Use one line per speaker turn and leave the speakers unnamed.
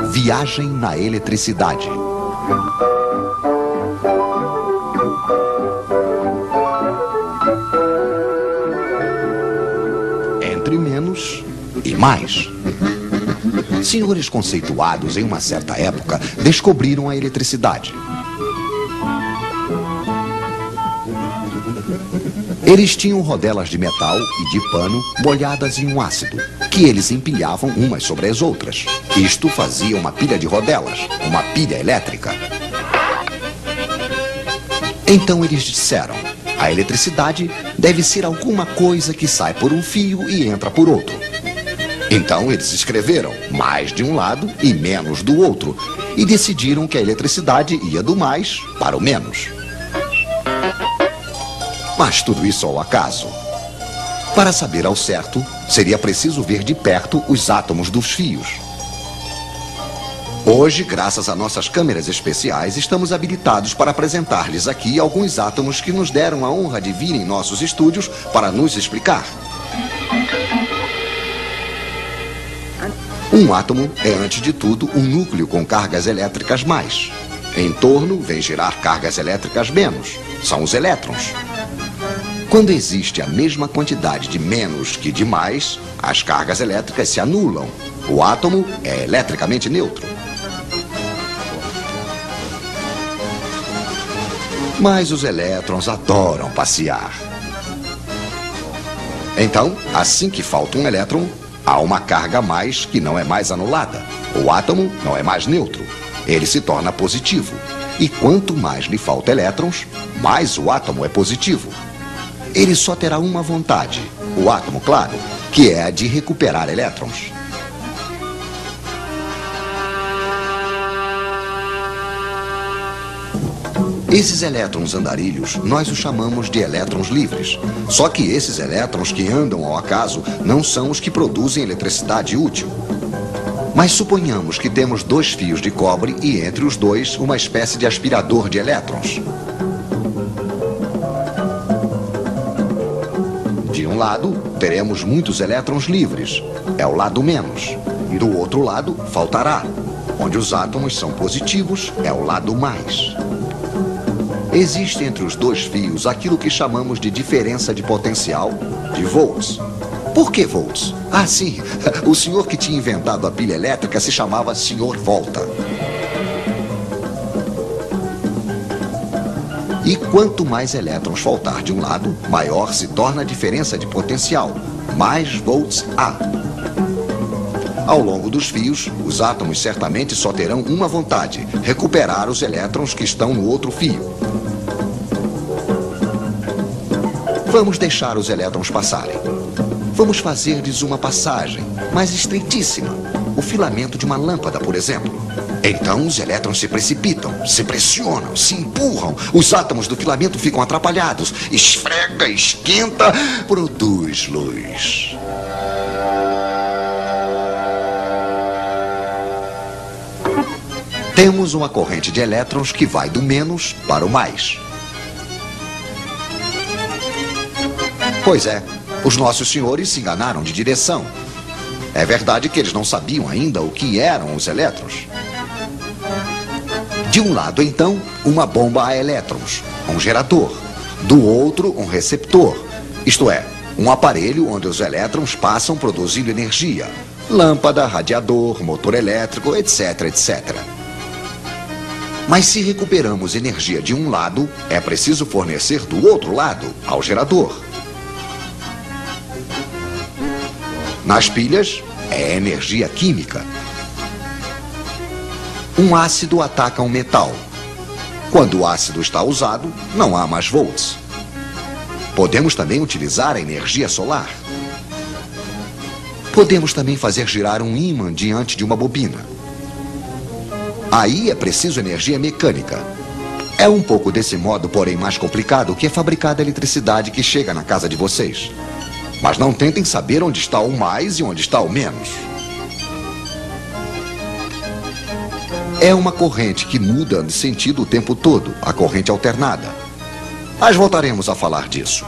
Viagem na eletricidade. Entre menos e mais. Senhores conceituados em uma certa época descobriram a eletricidade. Eles tinham rodelas de metal e de pano molhadas em um ácido, que eles empilhavam umas sobre as outras. Isto fazia uma pilha de rodelas, uma pilha elétrica. Então eles disseram: a eletricidade deve ser alguma coisa que sai por um fio e entra por outro. Então eles escreveram mais de um lado e menos do outro, e decidiram que a eletricidade ia do mais para o menos. Mas tudo isso ao acaso. Para saber ao certo, seria preciso ver de perto os átomos dos fios. Hoje, graças a nossas câmeras especiais, estamos habilitados para apresentar-lhes aqui alguns átomos que nos deram a honra de vir em nossos estúdios para nos explicar. Um átomo é, antes de tudo, um núcleo com cargas elétricas mais. Em torno, vem girar cargas elétricas menos. São os elétrons. Quando existe a mesma quantidade de menos que de mais, as cargas elétricas se anulam. O átomo é eletricamente neutro. Mas os elétrons adoram passear. Então, assim que falta um elétron, há uma carga a mais que não é mais anulada. O átomo não é mais neutro. Ele se torna positivo. E quanto mais lhe falta elétrons, mais o átomo é positivo. Ele só terá uma vontade, o átomo, claro, que é a de recuperar elétrons. Esses elétrons andarilhos, nós os chamamos de elétrons livres. Só que esses elétrons que andam ao acaso não são os que produzem eletricidade útil. Mas suponhamos que temos dois fios de cobre e entre os dois uma espécie de aspirador de elétrons. De um lado, teremos muitos elétrons livres, é o lado menos. E do outro lado, faltará. Onde os átomos são positivos, é o lado mais. Existe entre os dois fios aquilo que chamamos de diferença de potencial, de volts. Por que volts? Ah, sim, o senhor que tinha inventado a pilha elétrica se chamava Sr. Volta. E quanto mais elétrons faltar de um lado, maior se torna a diferença de potencial. Mais volts há. Ao longo dos fios, os átomos certamente só terão uma vontade: recuperar os elétrons que estão no outro fio. Vamos deixar os elétrons passarem. Vamos fazer-lhes uma passagem, mas estreitíssima. O filamento de uma lâmpada, por exemplo. Então os elétrons se precipitam, se pressionam, se empurram. Os átomos do filamento ficam atrapalhados. Esfrega, esquenta, produz luz. Temos uma corrente de elétrons que vai do menos para o mais. Pois é, os nossos senhores se enganaram de direção. É verdade que eles não sabiam ainda o que eram os elétrons. De um lado, então, uma bomba a elétrons, um gerador. Do outro, um receptor, isto é, um aparelho onde os elétrons passam produzindo energia. Lâmpada, radiador, motor elétrico, etc, etc. Mas se recuperamos energia de um lado, é preciso fornecer do outro lado, ao gerador. Nas pilhas, é energia química. Um ácido ataca um metal. Quando o ácido está usado, não há mais volts. Podemos também utilizar a energia solar. Podemos também fazer girar um ímã diante de uma bobina. Aí é preciso energia mecânica. É um pouco desse modo, porém mais complicado, que é fabricada a eletricidade que chega na casa de vocês. Mas não tentem saber onde está o mais e onde está o menos. É uma corrente que muda de sentido o tempo todo, a corrente alternada. Mas voltaremos a falar disso.